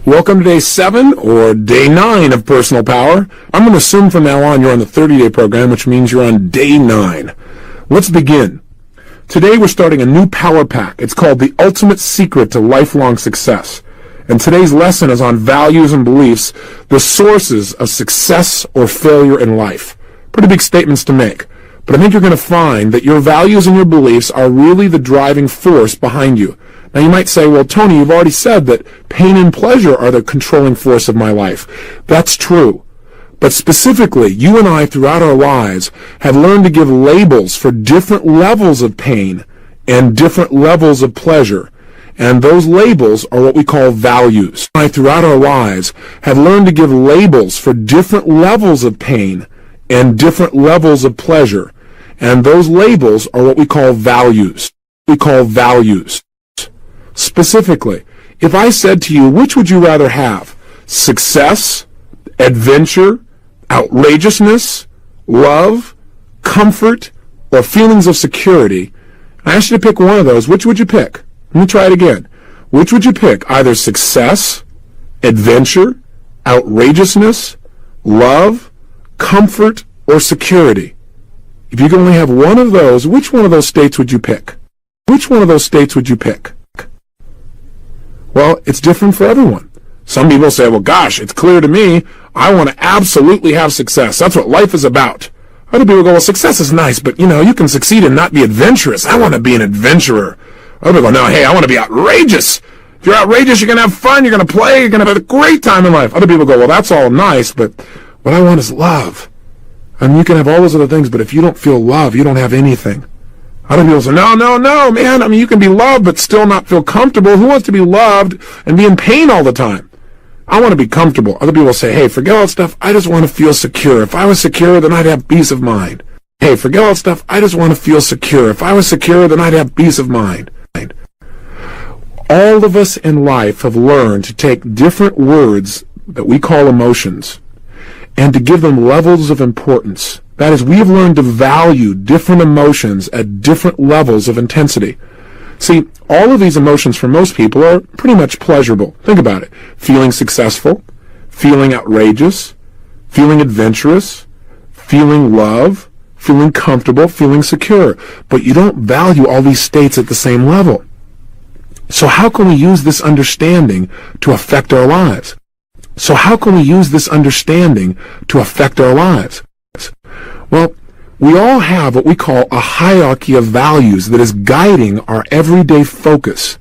Welcome to day 7 or day 9 of personal power. I'm going to assume from now on you're on the 30-day program, which means you're on day 9. Let's begin. Today we're starting a new power pack. It's called The Ultimate Secret to Lifelong Success. And today's lesson is on values and beliefs, the sources of success or failure in life. Pretty big statements to make. But I think you're going to find that your values and your beliefs are really the driving force behind you. Now you might say, well, Tony, you've already said that pain and pleasure are the controlling force of my life. That's true. But specifically, you and I throughout our lives have learned to give labels for different levels of pain and different levels of pleasure. And those labels are what we call values. I throughout our lives have learned to give labels for different levels of pain and different levels of pleasure. And those labels are what we call values. We call values. Specifically, if I said to you, which would you rather have? Success, adventure, outrageousness, love, comfort, or feelings of security? I asked you to pick one of those. Which would you pick? Let me try it again. Which would you pick? Either success, adventure, outrageousness, love, comfort, or security? If you could only have one of those, which one of those states would you pick? Which one of those states would you pick? Well, it's different for everyone. Some people say, well, gosh, it's clear to me. I want to absolutely have success. That's what life is about. Other people go, well, success is nice, but, you can succeed and not be adventurous. I want to be an adventurer. Other people go, no, hey, I want to be outrageous. If you're outrageous, you're going to have fun, you're going to play, you're going to have a great time in life. Other people go, well, that's all nice, but what I want is love. And you can have all those other things, but if you don't feel love, you don't have anything. Other people say, no, man, you can be loved but still not feel comfortable. Who wants to be loved and be in pain all the time? I want to be comfortable. Other people say, hey, forget all that stuff. I just want to feel secure. If I was secure, then I'd have peace of mind. Hey, forget all that stuff. I just want to feel secure. If I was secure, then I'd have peace of mind. All of us in life have learned to take different words that we call emotions and to give them levels of importance. That is, we have learned to value different emotions at different levels of intensity. See, all of these emotions for most people are pretty much pleasurable. Think about it. Feeling successful, feeling outrageous, feeling adventurous, feeling love, feeling comfortable, feeling secure. But you don't value all these states at the same level. So how can we use this understanding to affect our lives? Well, we all have what we call a hierarchy of values that is guiding our everyday focus.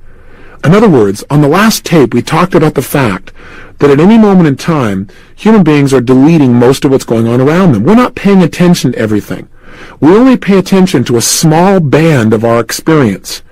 In other words, on the last tape, we talked about the fact that at any moment in time, human beings are deleting most of what's going on around them. We're not paying attention to everything. We only pay attention to a small band of our experience.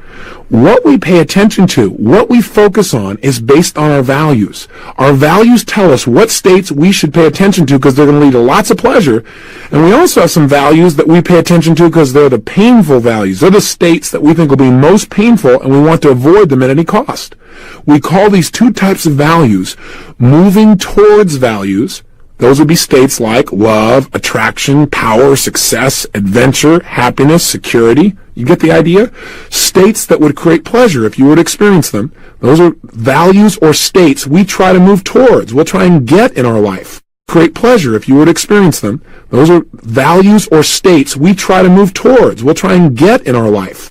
What we pay attention to, what we focus on, is based on our values. Our values tell us what states we should pay attention to because they're going to lead to lots of pleasure. And we also have some values that we pay attention to because they're the painful values. They're the states that we think will be most painful, and we want to avoid them at any cost. We call these two types of values moving towards values. Those would be states like love, attraction, power, success, adventure, happiness, security. You get the idea? States that would create pleasure if you were to experience them. Those are values or states we try to move towards. We'll try and get in our life. Create pleasure if you were to experience them. Those are values or states we try to move towards. We'll try and get in our life.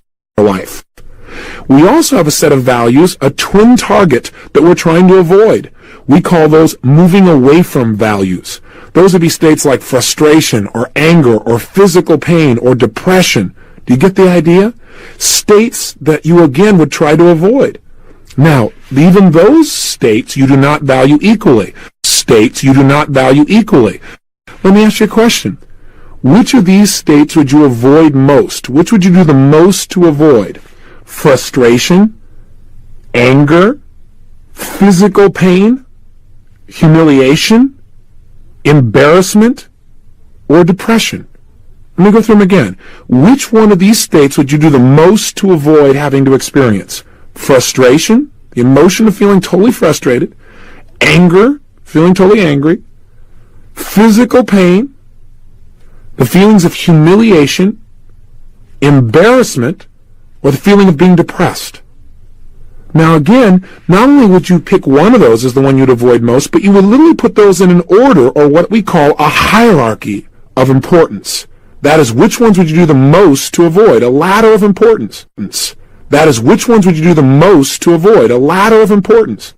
We also have a set of values, a twin target that we're trying to avoid. We call those moving away from values. Those would be states like frustration or anger or physical pain or depression. Do you get the idea? States that you again would try to avoid. Now, even those states you do not value equally. Let me ask you a question. Which of these states would you avoid most? Which would you do the most to avoid? Frustration, anger, physical pain, humiliation, embarrassment, or depression? Let me go through them again. Which one of these states would you do the most to avoid having to experience? Frustration, the emotion of feeling totally frustrated, anger, feeling totally angry, physical pain, the feelings of humiliation, embarrassment, or the feeling of being depressed. Now again, not only would you pick one of those as the one you'd avoid most, but you would literally put those in an order, or what we call a hierarchy of importance. That is, which ones would you do the most to avoid? A ladder of importance. That is, which ones would you do the most to avoid? A ladder of importance.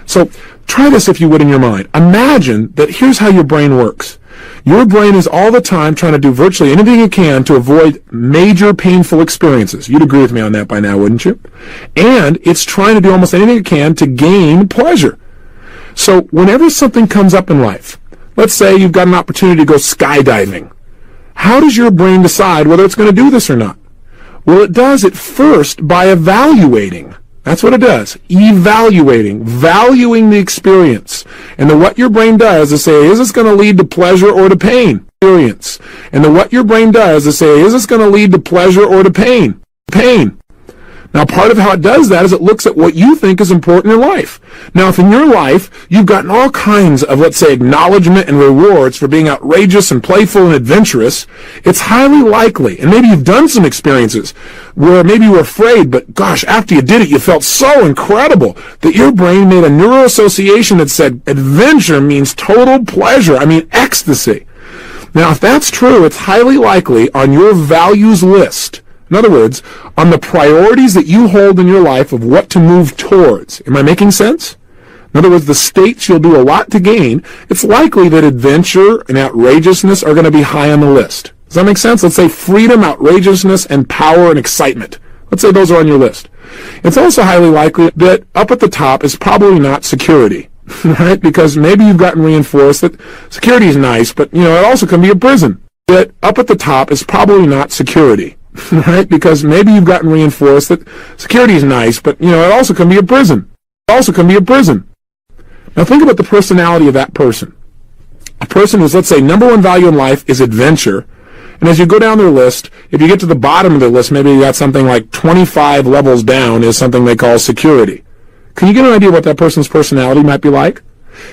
So try this if you would in your mind. Imagine that here's how your brain works. Your brain is all the time trying to do virtually anything it can to avoid major painful experiences. You'd agree with me on that by now, wouldn't you? And it's trying to do almost anything it can to gain pleasure. So whenever something comes up in life, let's say you've got an opportunity to go skydiving, how does your brain decide whether it's going to do this or not? Well, it does it first by evaluating. That's what it does. Evaluating, valuing the experience. And then what your brain does is say, is this going to lead to pleasure or to pain? Experience. And then what your brain does is say, is this going to lead to pleasure or to pain? Pain. Now, part of how it does that is it looks at what you think is important in life. Now, if in your life you've gotten all kinds of, let's say, acknowledgement and rewards for being outrageous and playful and adventurous, it's highly likely, and maybe you've done some experiences where maybe you were afraid, but gosh, after you did it, you felt so incredible that your brain made a neuroassociation that said adventure means total pleasure. I mean, ecstasy. Now, if that's true, it's highly likely on your values list. In other words, on the priorities that you hold in your life of what to move towards. Am I making sense? In other words, the states you'll do a lot to gain, it's likely that adventure and outrageousness are going to be high on the list. Does that make sense? Let's say freedom, outrageousness, and power and excitement. Let's say those are on your list. It's also highly likely that up at the top is probably not security, right? Because maybe you've gotten reinforced that security is nice, but, it also can be a prison. That up at the top is probably not security. Right? Because maybe you've gotten reinforced that security is nice, but, it also can be a prison. It also can be a prison. Now think about the personality of that person. A person who's, let's say, number one value in life is adventure. And as you go down their list, if you get to the bottom of their list, maybe you got something like 25 levels down is something they call security. Can you get an idea what that person's personality might be like?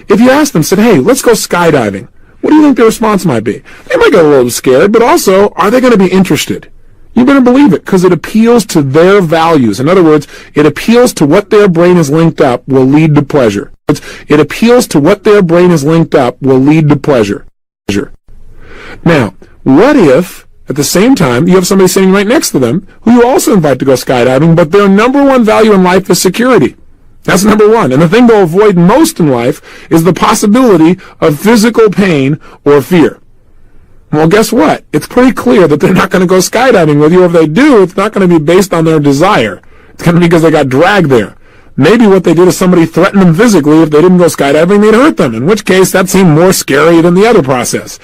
If you ask them, said, hey, let's go skydiving, what do you think their response might be? They might get a little scared, but also, are they going to be interested? You better believe it, because it appeals to their values. In other words, it appeals to what their brain is linked up will lead to pleasure. It appeals to what their brain is linked up will lead to pleasure. Now, what if, at the same time, you have somebody sitting right next to them who you also invite to go skydiving, but their number one value in life is security? That's number one. And the thing to avoid most in life is the possibility of physical pain or fear. Well, guess what? It's pretty clear that they're not going to go skydiving with you. If they do, it's not going to be based on their desire. It's going to be because they got dragged there. Maybe what they did is somebody threatened them physically. If they didn't go skydiving, they'd hurt them, in which case that seemed more scary than the other process.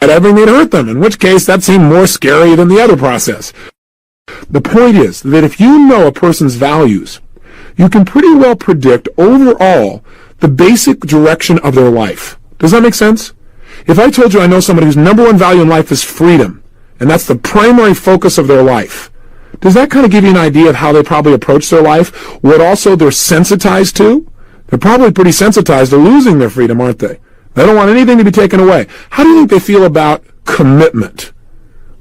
Skydiving, they'd hurt them, in which case that seemed more scary than the other process. The point is that if you know a person's values, you can pretty well predict overall the basic direction of their life. Does that make sense? If I told you I know somebody whose number one value in life is freedom, and that's the primary focus of their life, does that kind of give you an idea of how they probably approach their life? What also they're sensitized to? They're probably pretty sensitized to losing their freedom, aren't they? They don't want anything to be taken away. How do you think they feel about commitment?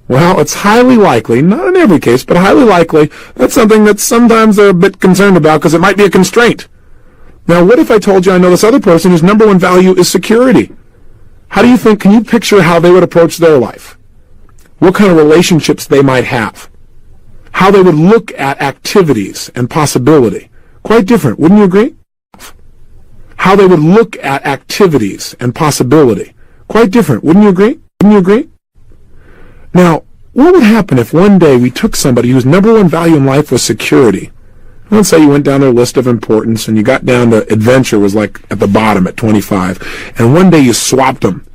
Well, it's highly likely, not in every case, but highly likely, that's something that sometimes they're a bit concerned about because it might be a constraint. Now, what if I told you I know this other person whose number one value is security? How do you think, can you picture how they would approach their life? What kind of relationships they might have? How they would look at activities and possibility? Quite different, wouldn't you agree? How they would look at activities and possibility? Quite different, wouldn't you agree? Wouldn't you agree? Now, what would happen if one day we took somebody whose number one value in life was security? Let's say you went down their list of importance and you got down to adventure was like at the bottom at 25, and one day you swapped them.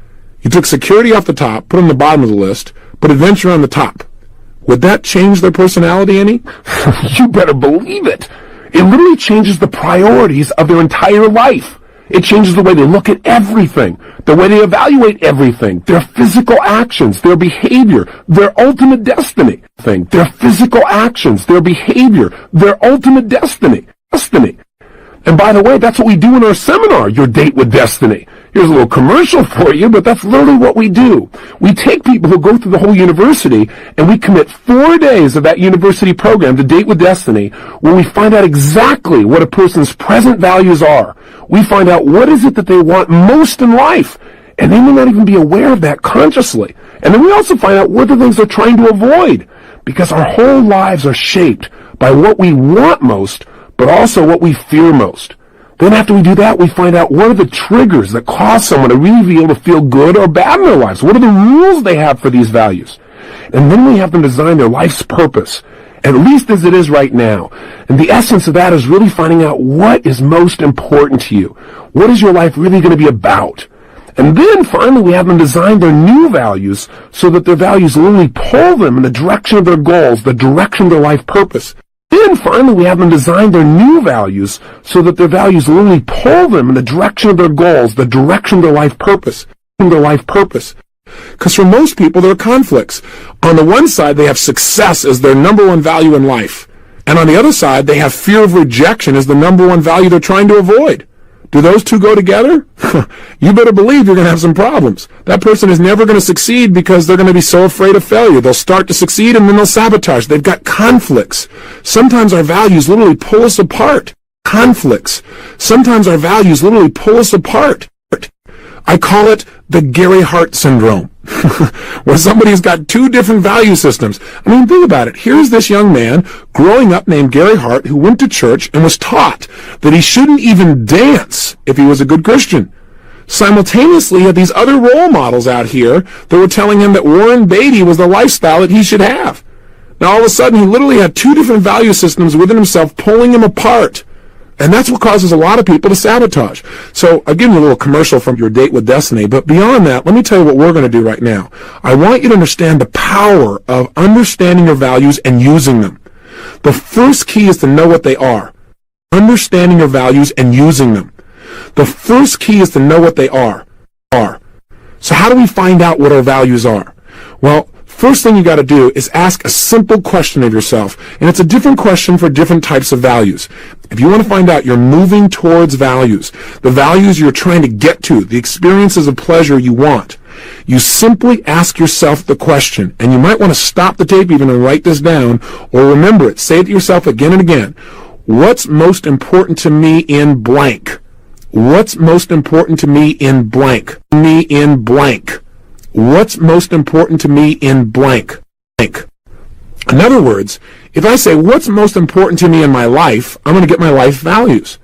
You took security off the top, put them at the bottom of the list, put adventure on the top. Would that change their personality any? You better believe it. It literally changes the priorities of their entire life. It changes the way they look at everything, the way they evaluate everything, their physical actions, their behavior, their ultimate destiny. Their physical actions, their behavior, their ultimate destiny. And by the way, that's what we do in our seminar, Your Date with Destiny. Here's a little commercial for you, but that's literally what we do. We take people who go through the whole university and we commit 4 days of that university program to Date with Destiny, where we find out exactly what a person's present values are. We find out what is it that they want most in life, and they may not even be aware of that consciously. And then we also find out what are the things they're trying to avoid, because our whole lives are shaped by what we want most, but also what we fear most. Then after we do that, we find out what are the triggers that cause someone to really be able to feel good or bad in their lives. What are the rules they have for these values? And then we have them design their life's purpose, at least as it is right now. And the essence of that is really finding out what is most important to you. What is your life really going to be about? And then finally we have them design their new values so that their values literally pull them in the direction of their goals, the direction of their life purpose. Then finally we have them design their new values so that their values literally pull them in the direction of their goals, the direction of their life purpose, Because for most people there are conflicts. On the one side they have success as their number one value in life. And on the other side they have fear of rejection as the number one value they're trying to avoid. Do those two go together? You better believe you're going to have some problems. That person is never going to succeed because they're going to be so afraid of failure. They'll start to succeed and then they'll sabotage. They've got conflicts. Sometimes our values literally pull us apart. Conflicts. Sometimes our values literally pull us apart. I call it the Gary Hart syndrome, where somebody's got two different value systems. I mean, think about it. Here's this young man growing up named Gary Hart who went to church and was taught that he shouldn't even dance if he was a good Christian. Simultaneously, he had these other role models out here that were telling him that Warren Beatty was the lifestyle that he should have. Now, all of a sudden, he literally had two different value systems within himself pulling him apart. And that's what causes a lot of people to sabotage. So I'll give you a little commercial from your Date with Destiny, but beyond that, let me tell you what we're going to do right now. I want you to understand the power of understanding your values and using them. The first key is to know what they are. Understanding your values and using them. The first key is to know what they are. So how do we find out what our values are? Well, first thing you got to do is ask a simple question of yourself, and it's a different question for different types of values. If you want to find out you're moving towards values, the values you're trying to get to, the experiences of pleasure you want, you simply ask yourself the question, and you might want to stop the tape even and write this down, or remember it. Say it to yourself again and again. What's most important to me in blank? What's most important to me in blank? Me in blank. What's most important to me in blank? In other words, if I say, what's most important to me in my life, I'm going to get my life values.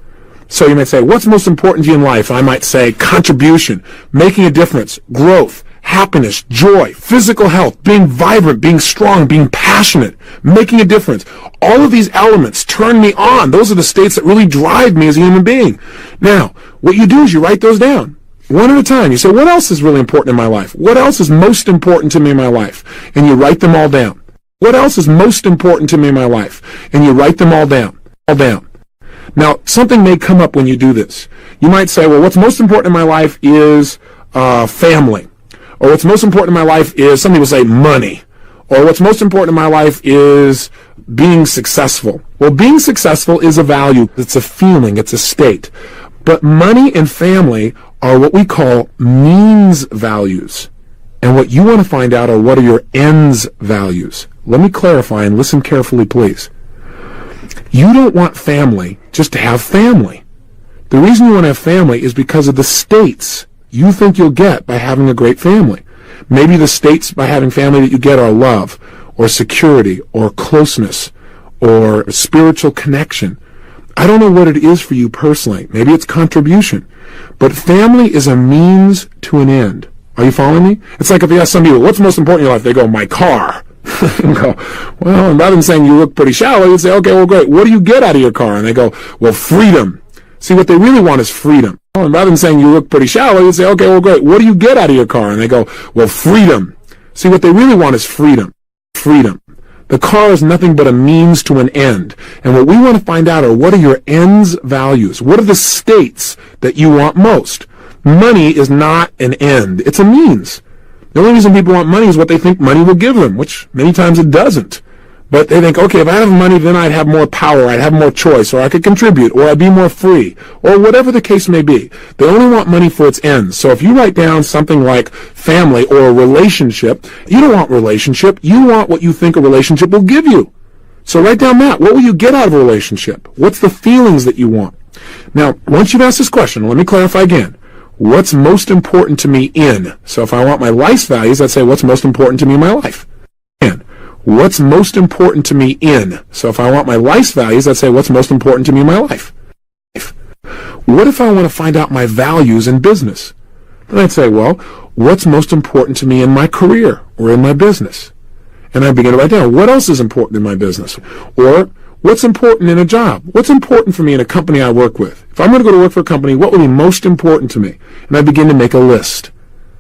So you might say, what's most important to you in life? I might say contribution, making a difference, growth, happiness, joy, physical health, being vibrant, being strong, being passionate, making a difference. All of these elements turn me on. Those are the states that really drive me as a human being. Now, what you do is you write those down. One at a time. You say, what else is really important in my life? What else is most important to me in my life? And you write them all down. What else is most important to me in my life? And you write them all down. Now, something may come up when you do this. You might say, well, what's most important in my life is family. Or what's most important in my life is, some people say, money. Or what's most important in my life is being successful. Well, being successful is a value. It's a feeling. It's a state. But money and family are what we call means values. And what you want to find out are what are your ends values. Let me clarify and listen carefully, please. You don't want family just to have family. The reason you want to have family is because of the states you think you'll get by having a great family. Maybe the states by having family that you get are love, or security, or closeness, or spiritual connection. I don't know what it is for you personally. Maybe it's contribution. But family is a means to an end. Are you following me? It's like if you ask some people, what's most important in your life? They go, my car. You go, well, rather than saying you look pretty shallow, you say, okay, well, great. What do you get out of your car? And they go, well, freedom. See, what they really want is freedom. And rather than saying you look pretty shallow, you say, okay, well, great. What do you get out of your car? And they go, well, freedom. See, what they really want is freedom. Freedom. The car is nothing but a means to an end. And what we want to find out are what are your ends values? What are the states that you want most? Money is not an end. It's a means. The only reason people want money is what they think money will give them, which many times it doesn't. But they think, okay, if I have money, then I'd have more power, I'd have more choice, or I could contribute, or I'd be more free, or whatever the case may be. They only want money for its ends. So if you write down something like family or a relationship, you don't want relationship. You want what you think a relationship will give you. So write down that. What will you get out of a relationship? What's the feelings that you want? Now, once you've asked this question, let me clarify again. What's most important to me in? So if I want my life's values, I'd say what's most important to me in my life? In. What's most important to me in? So if I want my life's values, I'd say what's most important to me in my life? What if I want to find out my values in business? Then I'd say, well, what's most important to me in my career or in my business? And I begin to write down, what else is important in my business? Or what's important in a job? What's important for me in a company I work with? If I'm going to go to work for a company, what will be most important to me? And I begin to make a list.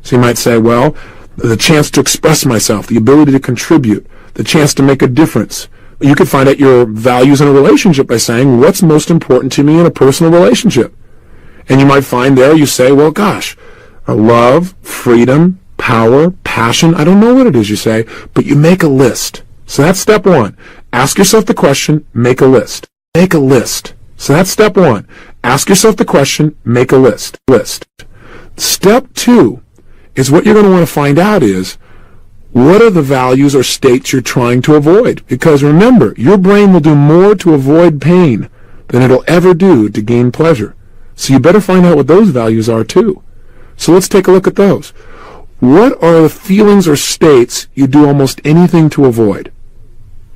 So you might say, well, the chance to express myself, the ability to contribute, the chance to make a difference. You could find out your values in a relationship by saying, what's most important to me in a personal relationship? And you might find there, you say, well, gosh, love, freedom, power, passion, I don't know what it is you say, but you make a list. So that's step one. Ask yourself the question, make a list. Make a list. So that's step one. Ask yourself the question, make a list. Step two is what you're going to want to find out is, what are the values or states you're trying to avoid? Because remember, your brain will do more to avoid pain than it'll ever do to gain pleasure. So you better find out what those values are too. So let's take a look at those. What are the feelings or states you do almost anything to avoid?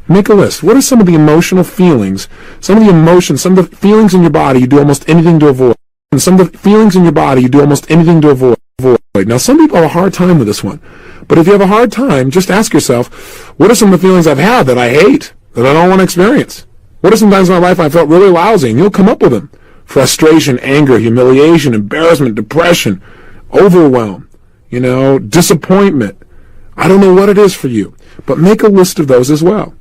Make a list. What are some of the emotional feelings, some of the emotions, some of the feelings in your body you do almost anything to avoid? And some of the feelings in your body you do almost anything to avoid. Now, some people have a hard time with this one. But if you have a hard time, just ask yourself, what are some of the feelings I've had that I hate, that I don't want to experience? What are some times in my life I felt really lousy? And you'll come up with them. Frustration, anger, humiliation, embarrassment, depression, overwhelm, disappointment. I don't know what it is for you, but make a list of those as well.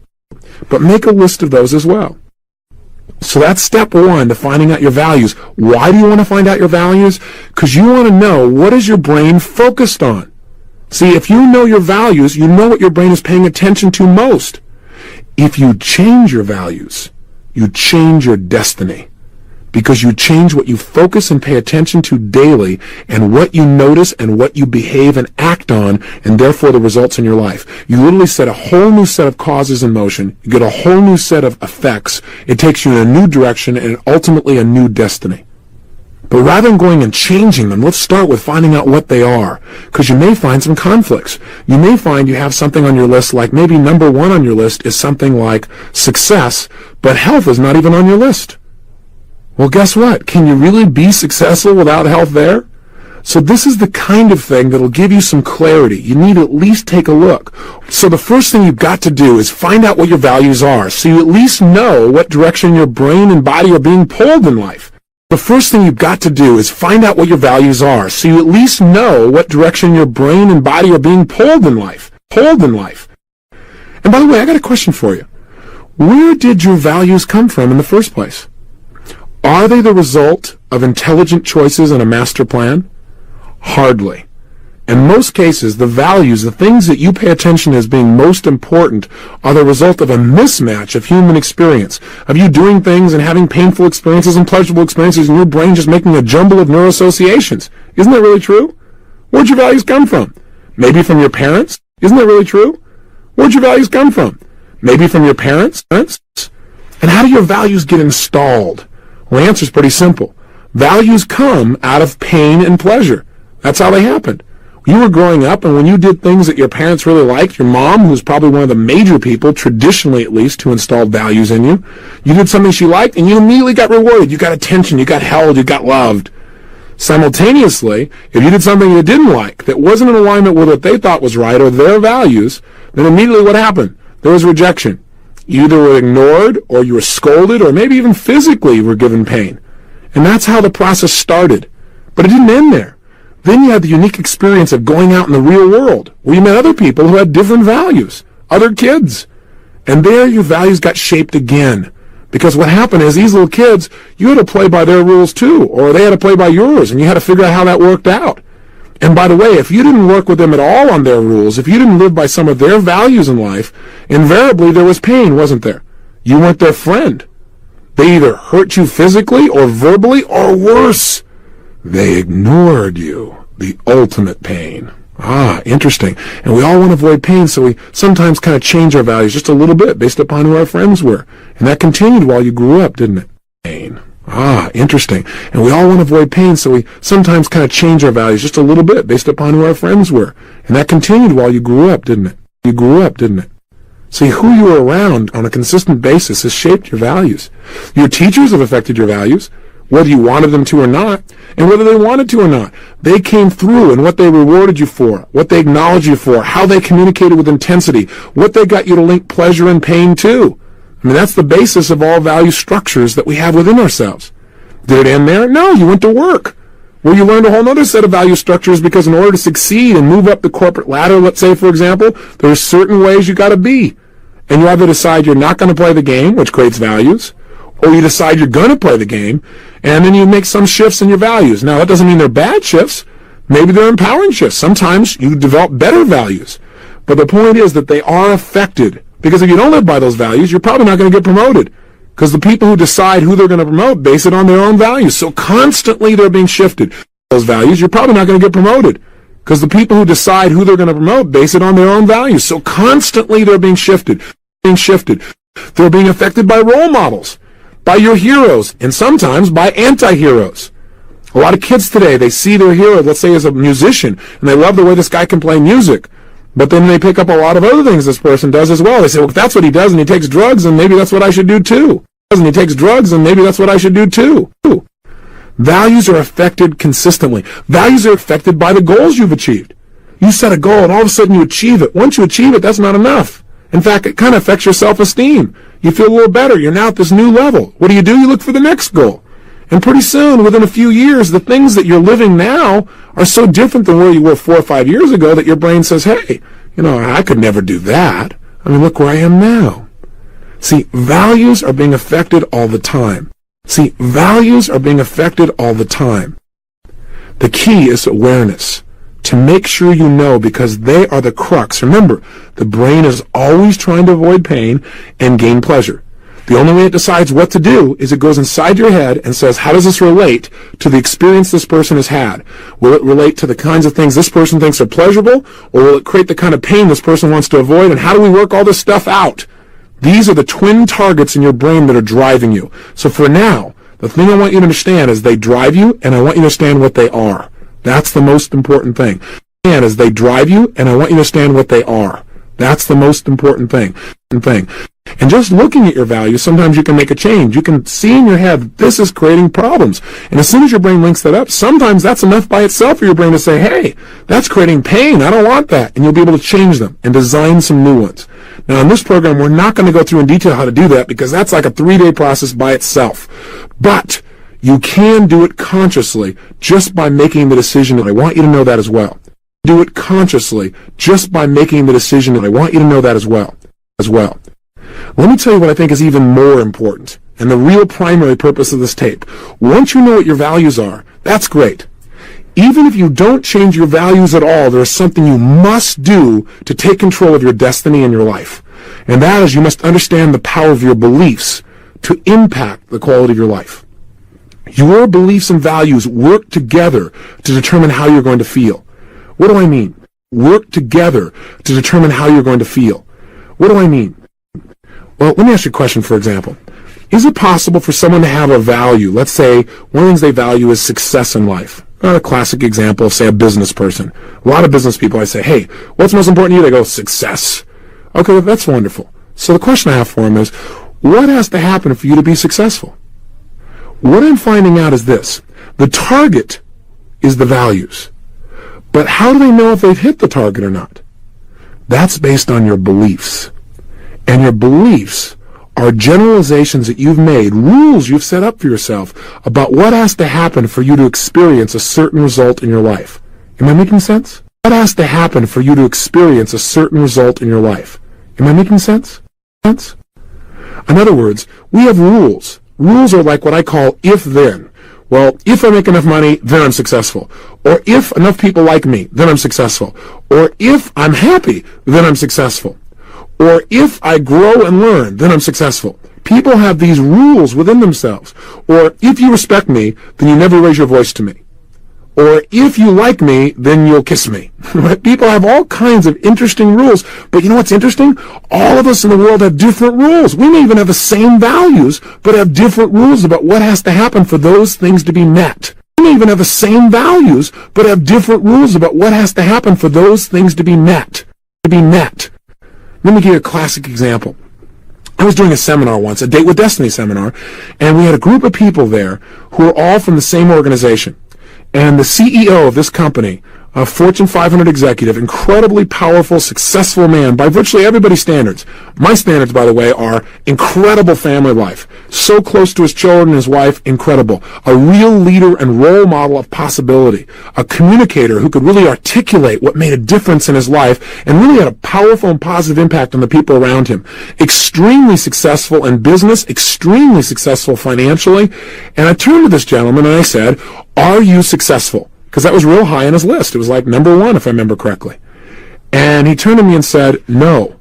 So that's step one to finding out your values. Why do you want to find out your values? Because you want to know, what is your brain focused on? See, if you know your values, you know what your brain is paying attention to most. If you change your values, you change your destiny. Because you change what you focus and pay attention to daily, and what you notice and what you behave and act on, and therefore the results in your life. You literally set a whole new set of causes in motion. You get a whole new set of effects. It takes you in a new direction and ultimately a new destiny. But rather than going and changing them, let's start with finding out what they are, because you may find some conflicts. You may find you have something on your list, like maybe number one on your list is something like success, but health is not even on your list. Well, guess what? Can you really be successful without health there? So this is the kind of thing that'll give you some clarity. You need to at least take a look. So the first thing you've got to do is find out what your values are, so you at least know what direction your brain and body are being pulled in life. The first thing you've got to do is find out what your values are, so you at least know what direction your brain and body are being pulled in life. And by the way, I got a question for you. Where did your values come from in the first place? Are they the result of intelligent choices and a master plan? Hardly. In most cases, the values, the things that you pay attention to as being most important, are the result of a mismatch of human experience, of you doing things and having painful experiences and pleasurable experiences, and your brain just making a jumble of neuroassociations. Isn't that really true? Where'd your values come from? Maybe from your parents? Isn't that really true? Where'd your values come from? Maybe from your parents? And how do your values get installed? Well, the answer is pretty simple. Values come out of pain and pleasure. That's how they happened. You were growing up, and when you did things that your parents really liked, your mom, who's probably one of the major people, traditionally at least, who installed values in you, you did something she liked, and you immediately got rewarded. You got attention, you got held, you got loved. Simultaneously, if you did something you didn't like, that wasn't in alignment with what they thought was right or their values, then immediately what happened? There was rejection. You either were ignored, or you were scolded, or maybe even physically were given pain. And that's how the process started. But it didn't end there. Then you had the unique experience of going out in the real world, where you met other people who had different values, other kids. And there your values got shaped again. Because what happened is, these little kids, you had to play by their rules too, or they had to play by yours, and you had to figure out how that worked out. And by the way, if you didn't work with them at all on their rules, if you didn't live by some of their values in life, invariably there was pain, wasn't there? You weren't their friend. They either hurt you physically or verbally, or worse, they ignored you. The ultimate pain. Ah, interesting. And we all want to avoid pain, so we sometimes kind of change our values just a little bit based upon who our friends were. And that continued while you grew up, didn't it? Pain. Ah, interesting. And we all want to avoid pain, so we sometimes kind of change our values just a little bit based upon who our friends were. And that continued while you grew up, didn't it? You grew up, didn't it? See, who you were around on a consistent basis has shaped your values. Your teachers have affected your values, whether you wanted them to or not, and whether they wanted to or not. They came through in what they rewarded you for, what they acknowledged you for, how they communicated with intensity, what they got you to link pleasure and pain to. I mean, that's the basis of all value structures that we have within ourselves. Did it end there? No, you went to work, where you learned a whole other set of value structures, because in order to succeed and move up the corporate ladder, let's say, for example, there's certain ways you got to be. And you either decide you're not going to play the game, which creates values, or you decide you're going to play the game, and then you make some shifts in your values. Now, that doesn't mean they're bad shifts. Maybe they're empowering shifts. Sometimes you develop better values. But the point is that they are affected. Because if you don't live by those values, you're probably not going to get promoted. Because the people who decide who they're going to promote base it on their own values. So constantly they're being shifted. Those values, you're probably not going to get promoted. Because the people who decide who they're going to promote base it on their own values. So constantly they're being shifted. They're being affected by role models, by your heroes, and sometimes by anti-heroes. A lot of kids today, they see their hero, let's say, as a musician, and they love the way this guy can play music. But then they pick up a lot of other things this person does as well. They say, well, if that's what he does and he takes drugs, then maybe that's what I should do too. And he takes drugs, and maybe that's what I should do too. Values are affected consistently. Values are affected by the goals you've achieved. You set a goal, and all of a sudden you achieve it. Once you achieve it, that's not enough. In fact, it kind of affects your self-esteem. You feel a little better. You're now at this new level. What do? You look for the next goal. And pretty soon, within a few years, the things that you're living now are so different than where you were 4 or 5 years ago that your brain says, hey, I could never do that. I mean, look where I am now. See, values are being affected all the time. The key is awareness. To make sure you know, because they are the crux. Remember, the brain is always trying to avoid pain and gain pleasure. The only way it decides what to do is it goes inside your head and says, how does this relate to the experience this person has had? Will it relate to the kinds of things this person thinks are pleasurable, or will it create the kind of pain this person wants to avoid? And how do we work all this stuff out? These are the twin targets in your brain that are driving you. So for now, the thing I want you to understand is they drive you, and I want you to understand what they are. That's the most important thing. And as they drive you, and I want you to understand what they are. That's the most important thing. And just looking at your values, sometimes you can make a change. You can see in your head, this is creating problems. And as soon as your brain links that up, sometimes that's enough by itself for your brain to say, hey, that's creating pain. I don't want that. And you'll be able to change them and design some new ones. Now, in this program, we're not going to go through in detail how to do that, because that's like a 3-day process by itself. But you can do it consciously just by making the decision, and I want you to know that as well. Do it consciously just by making the decision, and I want you to know that as well. Let me tell you what I think is even more important, and the real primary purpose of this tape. Once you know what your values are, that's great. Even if you don't change your values at all, there is something you must do to take control of your destiny in your life. And that is, you must understand the power of your beliefs to impact the quality of your life. Your beliefs and values work together to determine how you're going to feel. What do I mean? Work together to determine how you're going to feel. What do I mean? Well, let me ask you a question, for example. Is it possible for someone to have a value? Let's say one of the things they value is success in life. A classic example of, say, a business person. A lot of business people, I say, hey, what's most important to you? They go, success. Okay, well, that's wonderful. So the question I have for them is, what has to happen for you to be successful? What I'm finding out is this. The target is the values. But how do they know if they've hit the target or not? That's based on your beliefs. And your beliefs are generalizations that you've made, rules you've set up for yourself about what has to happen for you to experience a certain result in your life. Am I making sense? What has to happen for you to experience a certain result in your life? Am I making sense? In other words, we have rules. Rules are like what I call if-then. well, if I make enough money, then I'm successful. Or if enough people like me, then I'm successful. Or if I'm happy, then I'm successful. Or if I grow and learn, then I'm successful. People have these rules within themselves. Or if you respect me, then you never raise your voice to me. Or if you like me, then you'll kiss me. People have all kinds of interesting rules. But you know what's interesting? All of us in the world have different rules. We may even have the same values, but have different rules about what has to happen for those things to be met. We may even have the same values, but have different rules about what has to happen for those things to be met. Let me give you a classic example. I was doing a seminar once, a Date with Destiny seminar, and we had a group of people there who were all from the same organization. And the CEO of this company, a Fortune 500 executive, incredibly powerful, successful man by virtually everybody's standards. My standards, by the way, are incredible family life. So close to his children and his wife, incredible. A real leader and role model of possibility. A communicator who could really articulate what made a difference in his life and really had a powerful and positive impact on the people around him. Extremely successful in business, extremely successful financially. And I turned to this gentleman and I said, "Are you successful?" Because that was real high on his list. It was like number one, if I remember correctly. And he turned to me and said, "No."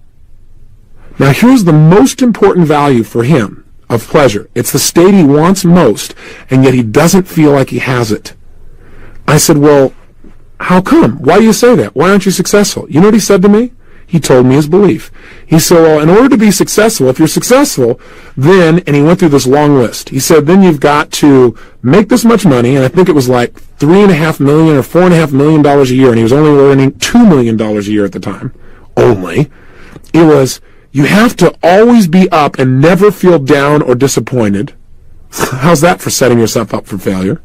Now here's the most important value for him of pleasure. It's the state he wants most, and yet he doesn't feel like he has it. I said, "Well, how come? Why do you say that? Why aren't you successful?" You know what he said to me? He told me his belief. He said, "Well, in order to be successful, if you're successful, then," and he went through this long list. He said, "then you've got to make this much money," and I think it was like $3.5 million or $4.5 million a year, and he was only earning $2 million a year at the time. Only. It was, you have to always be up and never feel down or disappointed. How's that for setting yourself up for failure?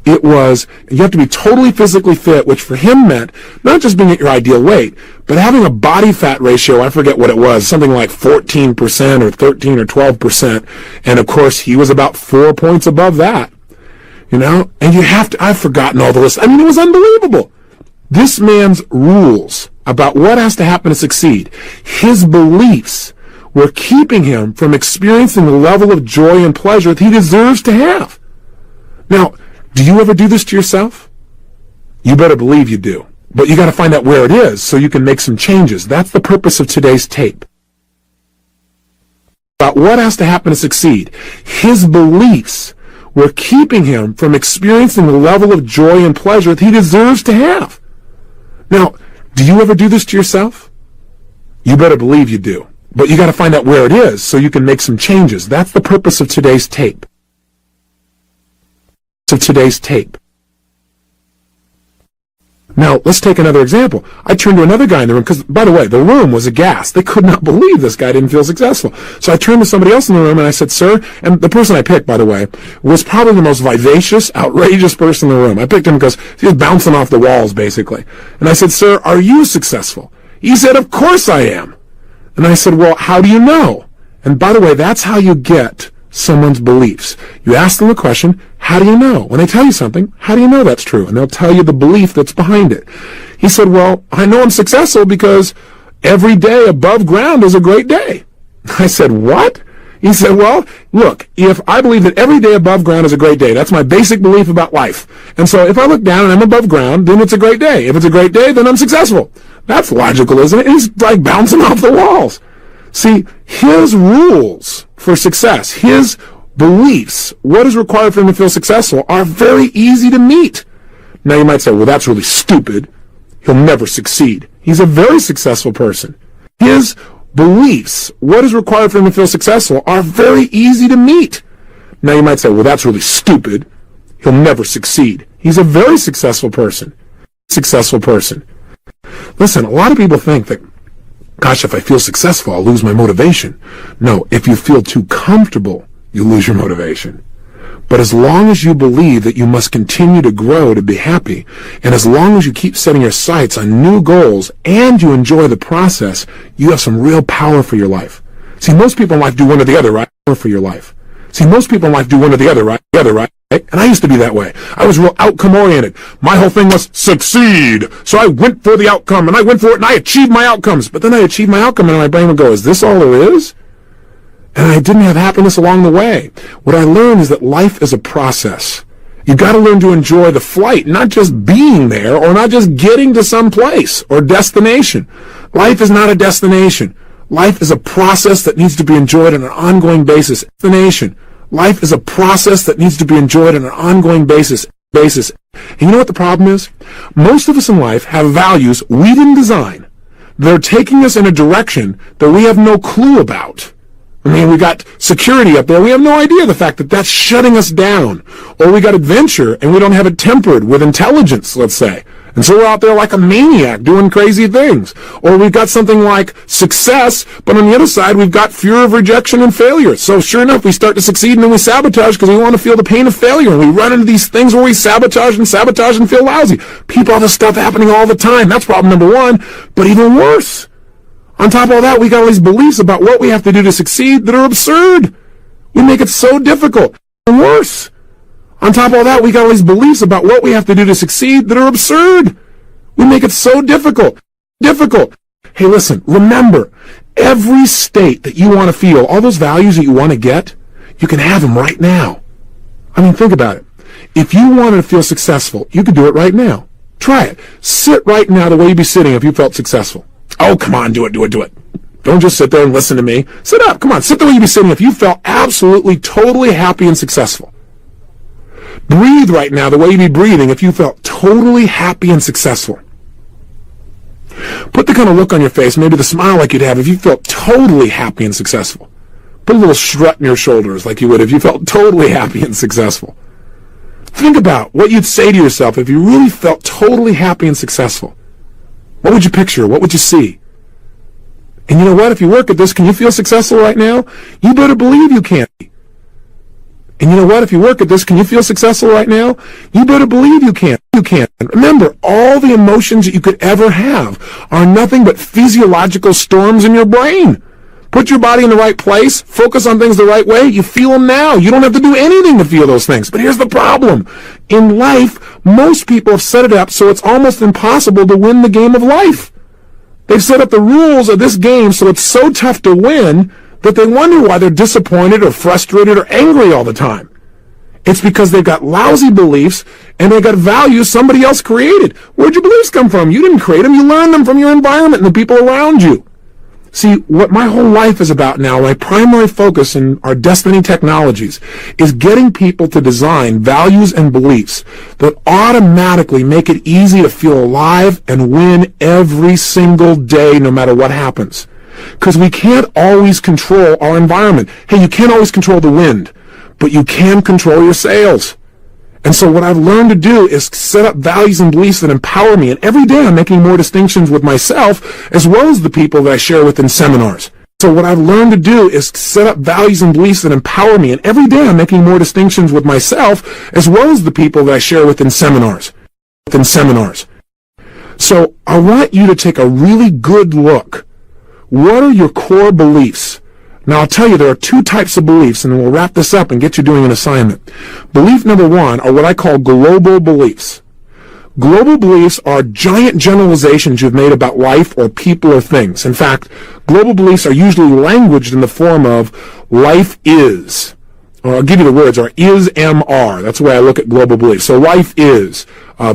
It was, you have to be totally physically fit, which for him meant not just being at your ideal weight, but having a body fat ratio, I forget what it was, something like 14% or 13 or 12%. And of course, he was about 4 points above that. You know? And you have to, I've forgotten all the lists. I mean, it was unbelievable. This man's rules about what has to happen to succeed, his beliefs, were keeping him from experiencing the level of joy and pleasure that he deserves to have. Now, do you ever do this to yourself? You better believe you do. But you got to find out where it is so you can make some changes. That's the purpose of today's tape. About what has to happen to succeed. His beliefs were keeping him from experiencing the level of joy and pleasure that he deserves to have. Now, do you ever do this to yourself? You better believe you do. But you got to find out where it is so you can make some changes. That's the purpose of today's tape. Now, let's take another example. I turned to another guy in the room, because, by the way, the room was aghast. They could not believe this guy didn't feel successful. So I turned to somebody else in the room and I said, "Sir," and the person I picked, by the way, was probably the most vivacious, outrageous person in the room. I picked him because he was bouncing off the walls, basically. And I said, "Sir, are you successful?" He said, "Of course I am." And I said, "Well, how do you know?" And by the way, that's how you get someone's beliefs. You ask them a question, how do you know? When they tell you something, how do you know that's true? And they'll tell you the belief that's behind it. He said, "Well, I know I'm successful because every day above ground is a great day." I said, "What?" He said, "Well, look, if I believe that every day above ground is a great day, that's my basic belief about life. And so if I look down and I'm above ground, then it's a great day. If it's a great day, then I'm successful." That's logical, isn't it? He's like bouncing off the walls. See, his rules for success, his beliefs, what is required for him to feel successful, are very easy to meet. Now you might say, "Well, that's really stupid. He'll never succeed." He's a very successful person. His beliefs, what is required for him to feel successful, are very easy to meet. Now you might say, "Well, that's really stupid. He'll never succeed." He's a very successful person. Listen, a lot of people think that, gosh, if I feel successful, I'll lose my motivation. No, if you feel too comfortable, you lose your motivation. But as long as you believe that you must continue to grow to be happy, and as long as you keep setting your sights on new goals and you enjoy the process, you have some real power for your life. See, most people in life do one or the other, right? For your life. See, most people in life do one or the other, right? And I used to be that way. I was real outcome-oriented. My whole thing was succeed. So I went for the outcome, and I went for it, and I achieved my outcomes. But then I achieved my outcome, and my brain would go, "Is this all there is?" And I didn't have happiness along the way. What I learned is that life is a process. You've got to learn to enjoy the flight, not just being there or not just getting to some place or destination. Life is not a destination. Life is a process that needs to be enjoyed on an ongoing basis. Life is a process that needs to be enjoyed on an ongoing basis. And you know what the problem is? Most of us in life have values we didn't design. They're taking us in a direction that we have no clue about. I mean, we got security up there. We have no idea the fact that that's shutting us down. Or we got adventure and we don't have it tempered with intelligence, let's say. And so we're out there like a maniac doing crazy things. Or we've got something like success, but on the other side, we've got fear of rejection and failure. So sure enough, we start to succeed and then we sabotage because we want to feel the pain of failure. And we run into these things where we sabotage and feel lousy. People have this stuff happening all the time. That's problem number one. But even worse, on top of all that, we got all these beliefs about what we have to do to succeed that are absurd. We make it so difficult. And worse, on top of all that, we got all these beliefs about what we have to do to succeed that are absurd. We make it so difficult. Hey, listen, remember, every state that you want to feel, all those values that you want to get, you can have them right now. I mean, think about it. If you wanted to feel successful, you could do it right now. Try it. Sit right now the way you'd be sitting if you felt successful. Oh, come on, do it. Don't just sit there and listen to me. Sit up. Come on, sit the way you'd be sitting if you felt absolutely, totally happy and successful. Breathe right now the way you'd be breathing if you felt totally happy and successful. Put the kind of look on your face, maybe the smile like you'd have if you felt totally happy and successful. Put a little strut in your shoulders like you would if you felt totally happy and successful. Think about what you'd say to yourself if you really felt totally happy and successful. What would you picture? What would you see? And you know what? If you work at this, can you feel successful right now? You better believe you can. And you know what? If you work at this, can you feel successful right now? You better believe you can. Remember, all the emotions that you could ever have are nothing but physiological storms in your brain. Put your body in the right place, focus on things the right way, you feel them now. You don't have to do anything to feel those things. But here's the problem. In life, most people have set it up so it's almost impossible to win the game of life. They've set up the rules of this game so it's so tough to win that they wonder why they're disappointed or frustrated or angry all the time. It's because they've got lousy beliefs and they've got values somebody else created. Where'd your beliefs come from? You didn't create them. You learned them from your environment and the people around you. See, what my whole life is about now, my primary focus in our Destiny Technologies, is getting people to design values and beliefs that automatically make it easy to feel alive and win every single day, no matter what happens. Because we can't always control our environment. Hey, you can't always control the wind, but you can control your sails. And so what I've learned to do is set up values and beliefs that empower me. And every day I'm making more distinctions with myself as well as the people that I share with in seminars. So what I've learned to do is set up values and beliefs that empower me. And every day I'm making more distinctions with myself as well as the people that I share with in seminars. So I want you to take a really good look. What are your core beliefs? Now, I'll tell you, there are two types of beliefs, and we'll wrap this up and get you doing an assignment. Belief number one are what I call global beliefs. Global beliefs are giant generalizations you've made about life or people or things. In fact, global beliefs are usually languaged in the form of life is. Or I'll give you the words, or is, am, are. That's the way I look at global beliefs. So life is,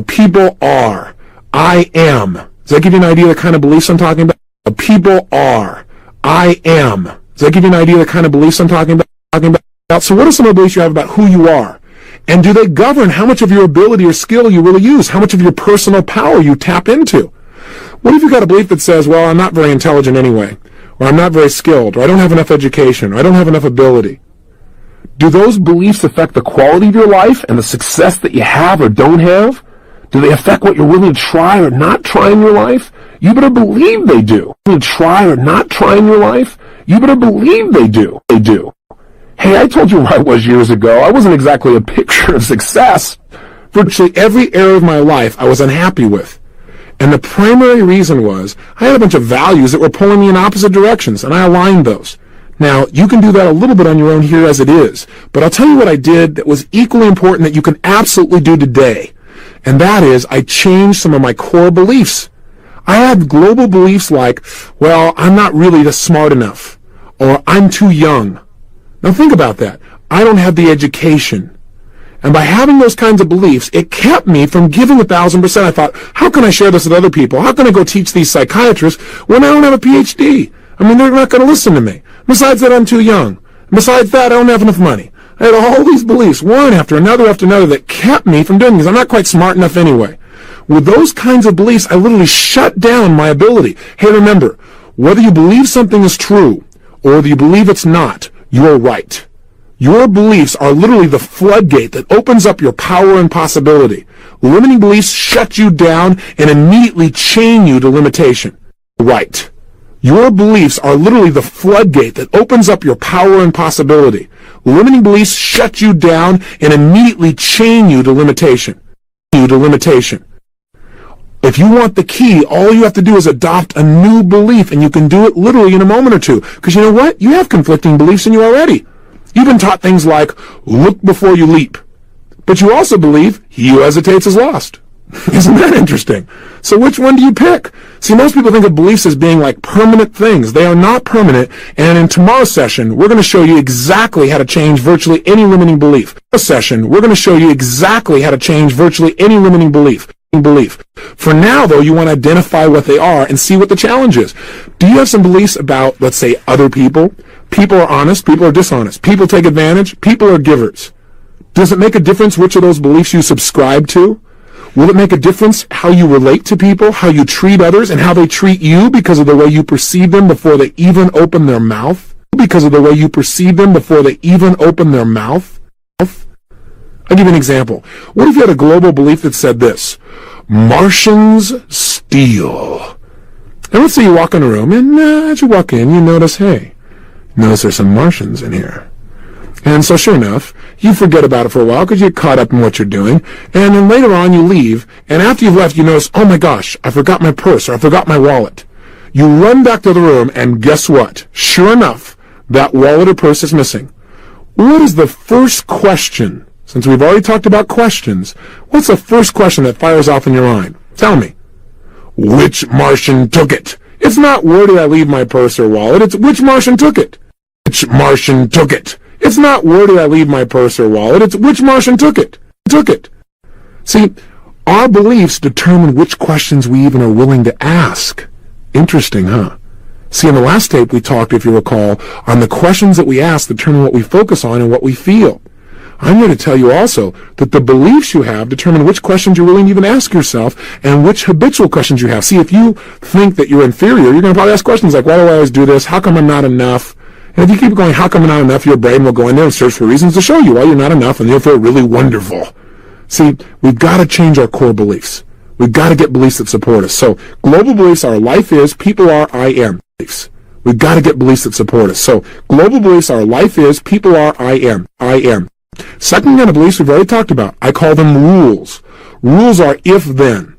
people are, I am. Does that give you an idea of the kind of beliefs I'm talking about? People are, I am. Does that give you an idea of the kind of beliefs I'm talking about? So what are some of the beliefs you have about who you are? And do they govern how much of your ability or skill you really use? How much of your personal power you tap into? What if you've got a belief that says, well, I'm not very intelligent anyway, or I'm not very skilled, or I don't have enough education, or I don't have enough ability? Do those beliefs affect the quality of your life and the success that you have or don't have? Do they affect what you're willing to try or not try in your life? You better believe they do. To try or not try in your life? You better believe they do. Hey, I told you where I was years ago. I wasn't exactly a picture of success. Virtually every area of my life I was unhappy with. And the primary reason was I had a bunch of values that were pulling me in opposite directions, and I aligned those. Now, you can do that a little bit on your own here as it is, but I'll tell you what I did that was equally important that you can absolutely do today. And that is, I changed some of my core beliefs. I had global beliefs like, well, I'm not really smart enough, or I'm too young. Now think about that. I don't have the education, And by having those kinds of beliefs, it kept me from giving 1,000%. I thought, how can I share this with other people? How can I go teach these psychiatrists when I don't have a PhD? I mean, they're not going to listen to me. Besides that, I'm too young. Besides that, I don't have enough money. I had all these beliefs, one after another, that kept me from doing things. I'm not quite smart enough anyway. With those kinds of beliefs, I literally shut down my ability. Hey, remember, whether you believe something is true or whether you believe it's not, you're right. Your beliefs are literally the floodgate that opens up your power and possibility. Limiting beliefs shut you down and immediately chain you to limitation. Right. Your beliefs are literally the floodgate that opens up your power and possibility. Limiting beliefs shut you down and immediately chain you to limitation. If you want the key, all you have to do is adopt a new belief, and you can do it literally in a moment or two. Because you know what? You have conflicting beliefs in you already. You've been taught things like, look before you leap. But you also believe, he who hesitates is lost. Isn't that interesting? So which one do you pick? See, most people think of beliefs as being like permanent things. They are not permanent. And in tomorrow's session, we're going to show you exactly how to change virtually any limiting belief. For now, though, you want to identify what they are and see what the challenge is. Do you have some beliefs about, let's say, other people? People are honest, people are dishonest. People take advantage, people are givers. Does it make a difference which of those beliefs you subscribe to? Will it make a difference how you relate to people, how you treat others, and how they treat you because of the way you perceive them before they even open their mouth? I'll give you an example. What if you had a global belief that said this: Martians steal? And let's say you walk in a room, and as you walk in, you notice, notice there's some Martians in here. And so sure enough, you forget about it for a while because you're caught up in what you're doing. And then later on you leave, and after you've left, you notice, oh my gosh, I forgot my purse, or I forgot my wallet. You run back to the room, and guess what? Sure enough, that wallet or purse is missing. What is the first question? Since we've already talked about questions, what's the first question that fires off in your mind? Tell me. Which Martian took it? It's not where did I leave my purse or wallet, it's which Martian took it. Which Martian took it? It's not where did I leave my purse or wallet, it's which Martian took it. See, our beliefs determine which questions we even are willing to ask. Interesting, huh? See, in the last tape we talked, if you recall, on the questions that we ask determine what we focus on and what we feel. I'm going to tell you also that the beliefs you have determine which questions you're willing to even ask yourself and which habitual questions you have. See, if you think that you're inferior, you're going to probably ask questions like, why do I always do this? How come I'm not enough? And if you keep going, how come I'm not enough, your brain will go in there and search for reasons to show you why you're not enough, and you'll feel really wonderful. See, we've got to change our core beliefs. We've got to get beliefs that support us. So global beliefs are life is, people are, I am beliefs. We've got to get beliefs that support us. So global beliefs are life is, people are, I am. Second kind of beliefs we've already talked about. I call them rules. Rules are if-then.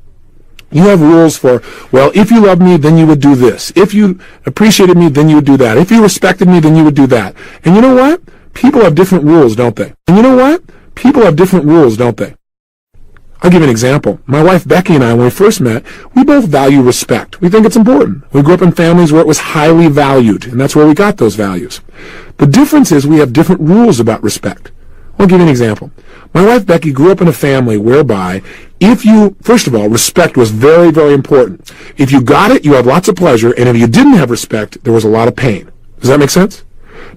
You have rules for, well, if you loved me, then you would do this. If you appreciated me, then you would do that. If you respected me, then you would do that. And you know what? People have different rules, don't they? I'll give you an example. My wife Becky and I, when we first met, we both value respect. We think it's important. We grew up in families where it was highly valued, and that's where we got those values. The difference is we have different rules about respect. I'll give you an example. My wife Becky grew up in a family whereby first of all, respect was very, very important. If you got it, you had lots of pleasure, and if you didn't have respect, there was a lot of pain. Does that make sense?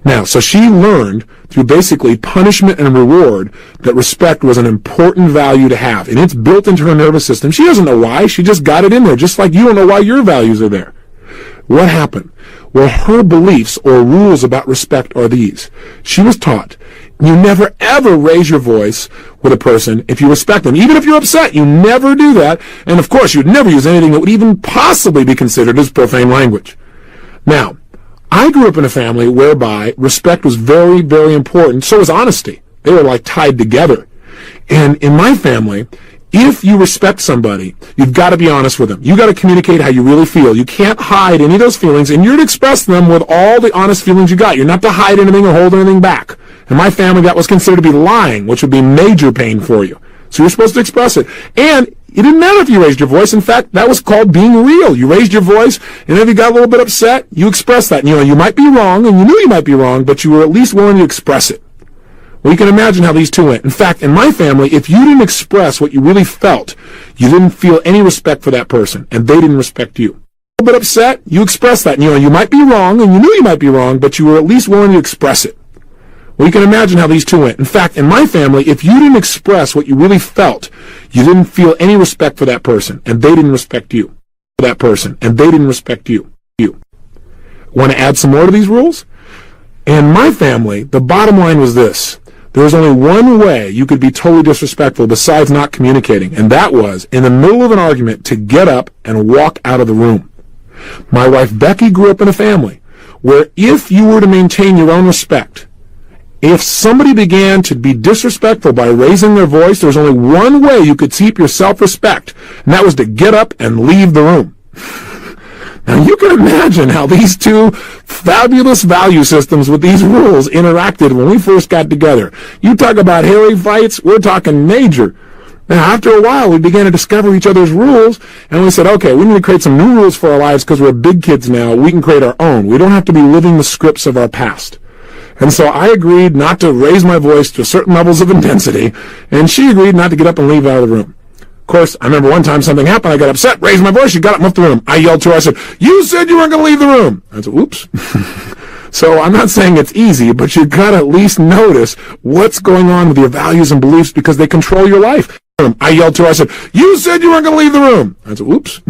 Now, so she learned through basically punishment and reward that respect was an important value to have, and it's built into her nervous system. She doesn't know why, she just got it in there, just like you don't know why your values are there. What happened? Well, her beliefs or rules about respect are these. She was taught, you never ever raise your voice with a person if you respect them. Even if you're upset, you never do that. And of course, you'd never use anything that would even possibly be considered as profane language. Now, I grew up in a family whereby respect was very, very important. So was honesty. They were like tied together. And in my family, if you respect somebody, you've got to be honest with them. You've got to communicate how you really feel. You can't hide any of those feelings, and you're to express them with all the honest feelings you got. You're not to hide anything or hold anything back. In my family, that was considered to be lying, which would be major pain for you. So you're supposed to express it. And it didn't matter if you raised your voice. In fact, that was called being real. You raised your voice, and if you got a little bit upset, you expressed that. You might be wrong, and you knew you might be wrong, but you were at least willing to express it. Well, you can imagine how these two went. In fact, in my family, if you didn't express what you really felt, you didn't feel any respect for that person, and they didn't respect you. A little bit upset, you expressed that. And, you might be wrong, and you knew you might be wrong, but you were at least willing to express it. Well, you can imagine how these two went. In fact, in my family, if you didn't express what you really felt, you didn't feel any respect for that person, and they didn't respect you. That person, and they didn't respect you. Want to add some more to these rules? In my family, the bottom line was this. There was only one way you could be totally disrespectful besides not communicating, and that was, in the middle of an argument, to get up and walk out of the room. My wife Becky grew up in a family where if you were to maintain your own respect, if somebody began to be disrespectful by raising their voice, there was only one way you could keep your self-respect, and that was to get up and leave the room. Now, you can imagine how these two fabulous value systems with these rules interacted when we first got together. You talk about hairy fights, we're talking major. Now, after a while, we began to discover each other's rules, and we said, okay, we need to create some new rules for our lives because we're big kids now. We can create our own. We don't have to be living the scripts of our past. And so I agreed not to raise my voice to certain levels of intensity, and she agreed not to get up and leave out of the room. Of course, I remember one time something happened, I got upset, raised my voice, she got up and left the room. I yelled to her, I said, you said you weren't going to leave the room. I said, oops. So I'm not saying it's easy, but you've got to at least notice what's going on with your values and beliefs because they control your life. I yelled to her, I said, you said you weren't going to leave the room. I said, oops.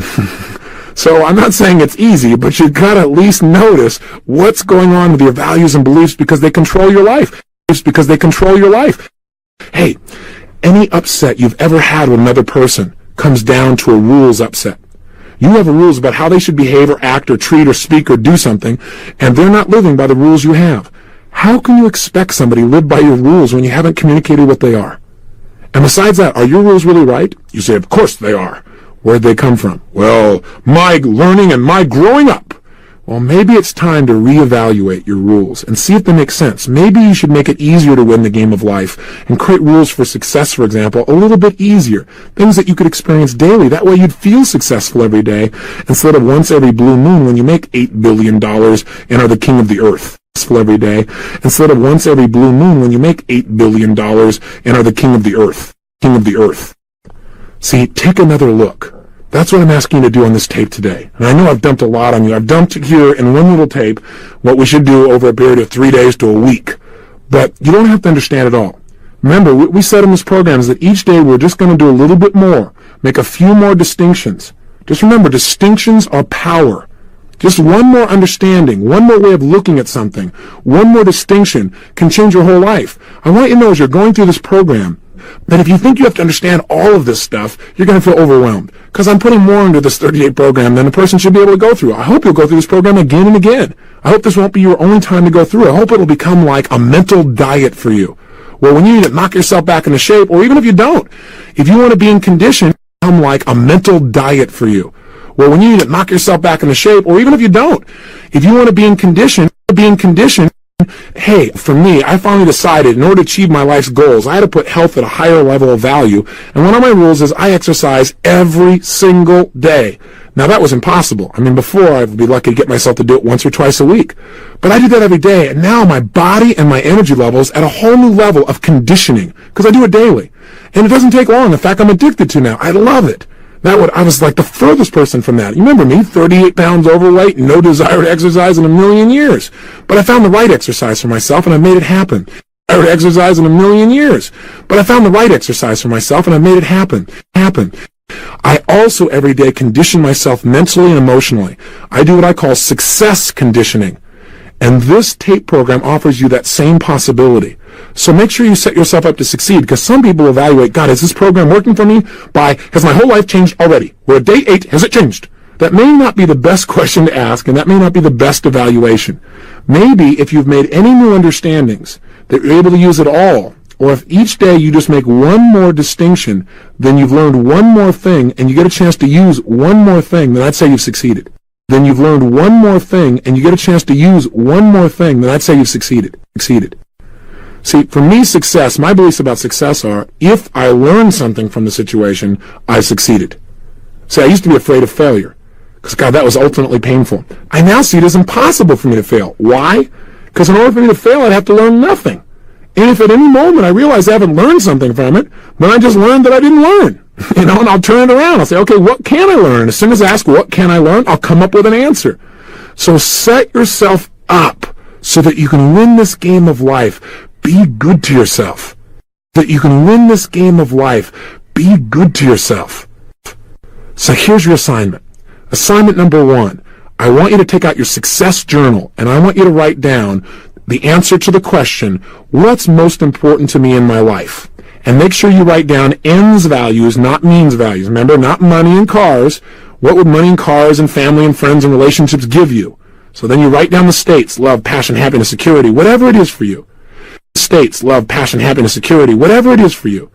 So I'm not saying it's easy, but you've got to at least notice what's going on with your values and beliefs because they control your life. Because they control your life. Hey, any upset you've ever had with another person comes down to a rules upset. You have rules about how they should behave or act or treat or speak or do something, and they're not living by the rules you have. How can you expect somebody to live by your rules when you haven't communicated what they are? And besides that, are your rules really right? You say, of course they are. Where'd they come from? Well, my learning and my growing up. Well, maybe it's time to reevaluate your rules and see if they make sense. Maybe you should make it easier to win the game of life and create rules for success, for example, a little bit easier. Things that you could experience daily. That way you'd feel successful every day instead of once every blue moon when you make $8 billion and are the king of the earth. Every day instead of once every blue moon when you make $8 billion and are the king of the earth. King of the earth. See, take another look. That's what I'm asking you to do on this tape today. And I know I've dumped a lot on you. I've dumped here in one little tape what we should do over a period of 3 days to a week. But you don't have to understand it all. Remember, what we said in this program is that each day we're just going to do a little bit more, make a few more distinctions. Just remember, distinctions are power. Just one more understanding, one more way of looking at something, one more distinction can change your whole life. I want you to know as you're going through this program that if you think you have to understand all of this stuff, you're going to feel overwhelmed. Because I'm putting more into this 30-day program than a person should be able to go through. I hope you'll go through this program again and again. I hope this won't be your only time to go through it. I hope it'll become like a mental diet for you. Where when you need to knock yourself back into shape, or even if you don't, if you want to be in condition, it'll become like a mental diet for you. Where when you need to knock yourself back into shape, or even if you don't, if you want to be in condition, hey, for me, I finally decided in order to achieve my life's goals, I had to put health at a higher level of value. And one of my rules is I exercise every single day. Now, that was impossible. I mean, before, I'd be lucky to get myself to do it once or twice a week. But I do that every day. And now my body and my energy levels at a whole new level of conditioning because I do it daily. And it doesn't take long. In fact, I'm addicted to now. I love it. I was like the furthest person from that. You remember me, 38 pounds overweight, no desire to exercise in a million years. But I found the right exercise for myself, and I made it happen. I would exercise in a million years. But I found the right exercise for myself, and I made it happen. I also every day condition myself mentally and emotionally. I do what I call success conditioning. And this tape program offers you that same possibility. So make sure you set yourself up to succeed, because some people evaluate, God, is this program working for me? Has my whole life changed already? We're at day 8, has it changed? That may not be the best question to ask, and that may not be the best evaluation. Maybe if you've made any new understandings, that you're able to use it all, or if each day you just make one more distinction, then you've learned one more thing, and you get a chance to use one more thing, then I'd say you've succeeded. Then you've learned one more thing, and you get a chance to use one more thing, then I'd say you've succeeded. See, for me, success, my beliefs about success are, if I learn something from the situation, I've succeeded. See, I used to be afraid of failure, because, God, that was ultimately painful. I now see it as impossible for me to fail. Why? Because in order for me to fail, I'd have to learn nothing. And if at any moment I realize I haven't learned something from it, then I just learned that I didn't learn. And I'll turn it around. I'll say, okay, what can I learn? As soon as I ask, what can I learn? I'll come up with an answer. So set yourself up so that you can win this game of life. Be good to yourself. That you can win this game of life. Be good to yourself. So here's your assignment. Assignment number 1. I want you to take out your success journal, and I want you to write down the answer to the question, what's most important to me in my life? And make sure you write down ends values, not means values. Remember, not money and cars. What would money and cars and family and friends and relationships give you? So then you write down the states, love, passion, happiness, security, whatever it is for you. States, love, passion, happiness, security, whatever it is for you.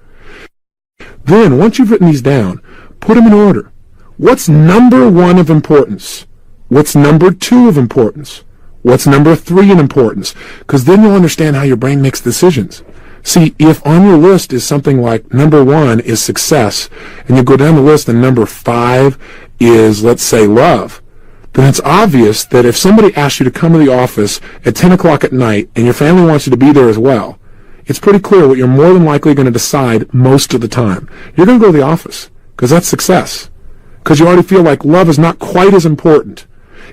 Then, once you've written these down, put them in order. What's number 1 of importance? What's number 2 of importance? What's number 3 in importance? Because then you'll understand how your brain makes decisions. See, if on your list is something like number 1 is success, and you go down the list and number 5 is, let's say, love, then it's obvious that if somebody asks you to come to the office at 10 o'clock at night and your family wants you to be there as well, it's pretty clear what you're more than likely going to decide most of the time. You're going to go to the office because that's success. Because you already feel like love is not quite as important.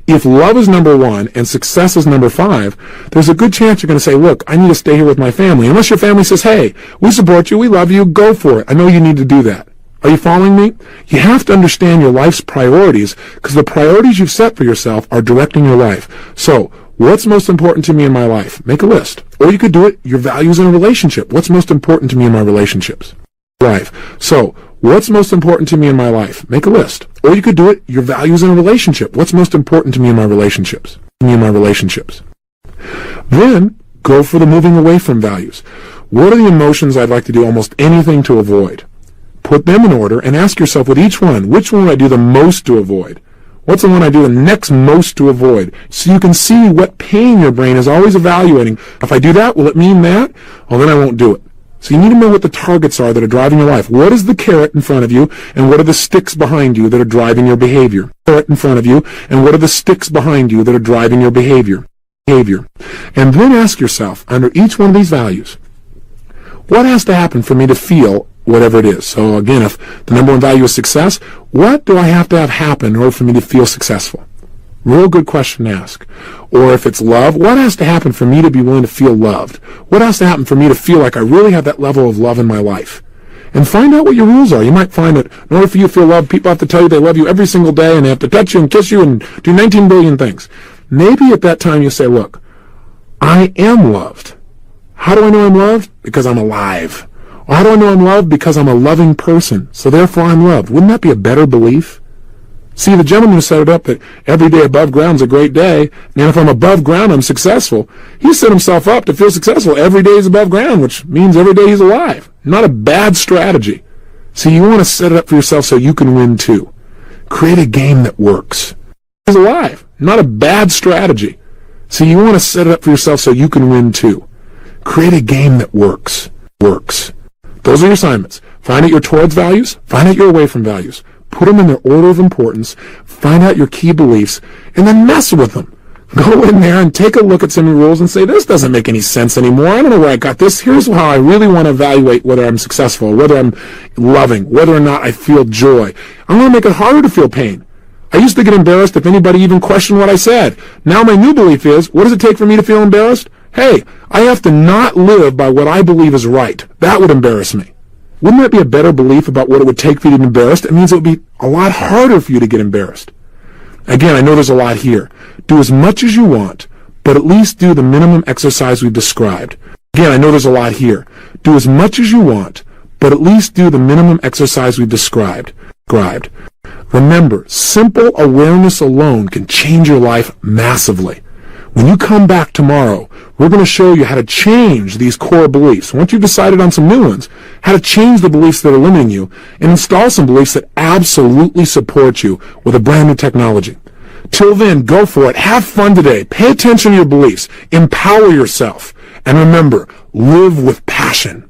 If love is number 1 and success is number 5, there's a good chance you're going to say, look, I need to stay here with my family. Unless your family says, hey, we support you, we love you, go for it. I know you need to do that. Are you following me? You have to understand your life's priorities because the priorities you've set for yourself are directing your life. So, what's most important to me in my life? Make a list. Or you could do it, your values in a relationship. What's most important to me in my relationships? Life. So, what's most important to me in my life? Make a list. Or you could do it, your values in a relationship. What's most important to me in my relationships? Then, go for the moving away from values. What are the emotions I'd like to do almost anything to avoid? Put them in order and ask yourself with each one, which one would I do the most to avoid? What's the one I do the next most to avoid? So you can see what pain your brain is always evaluating. If I do that, will it mean that? Well, then I won't do it. So you need to know what the targets are that are driving your life. What is the carrot in front of you, and what are the sticks behind you that are driving your behavior? Carrot in front of you, and what are the sticks behind you that are driving your behavior? And then ask yourself, under each one of these values, what has to happen for me to feel whatever it is? So again, if the number 1 value is success, what do I have to have happen in order for me to feel successful? Real good question to ask. Or if it's love, what has to happen for me to be willing to feel loved? What has to happen for me to feel like I really have that level of love in my life? And find out what your rules are. You might find that in order for you to feel loved, people have to tell you they love you every single day, and they have to touch you and kiss you and do 19 billion things. Maybe at that time you say, look, I am loved. How do I know I'm loved? Because I'm alive. Or how do I know I'm loved? Because I'm a loving person. So therefore I'm loved. Wouldn't that be a better belief? See, the gentleman who set it up that every day above ground's a great day, and if I'm above ground, I'm successful. He set himself up to feel successful. Every day is above ground, which means every day he's alive. Not a bad strategy. See, you want to set it up for yourself so you can win too. Create a game that works. He's alive. Not a bad strategy. See, you want to set it up for yourself so you can win too. Create a game that works. Those are your assignments. Find out your towards values. Find out your away from values. Put them in their order of importance. Find out your key beliefs. And then mess with them. Go in there and take a look at some of your rules and say, this doesn't make any sense anymore. I don't know where I got this. Here's how I really want to evaluate whether I'm successful, whether I'm loving, whether or not I feel joy. I want to make it harder to feel pain. I used to get embarrassed if anybody even questioned what I said. Now my new belief is, what does it take for me to feel embarrassed? Hey, I have to not live by what I believe is right. That would embarrass me. Wouldn't that be a better belief about what it would take for you to be embarrassed? It means it would be a lot harder for you to get embarrassed. Again, I know there's a lot here. Do as much as you want, but at least do the minimum exercise we've described. Again, I know there's a lot here. Do as much as you want, but at least do the minimum exercise we've described. Remember, simple awareness alone can change your life massively. When you come back tomorrow, we're going to show you how to change these core beliefs. Once you've decided on some new ones, how to change the beliefs that are limiting you and install some beliefs that absolutely support you with a brand new technology. Till then, go for it. Have fun today. Pay attention to your beliefs. Empower yourself. And remember, live with passion.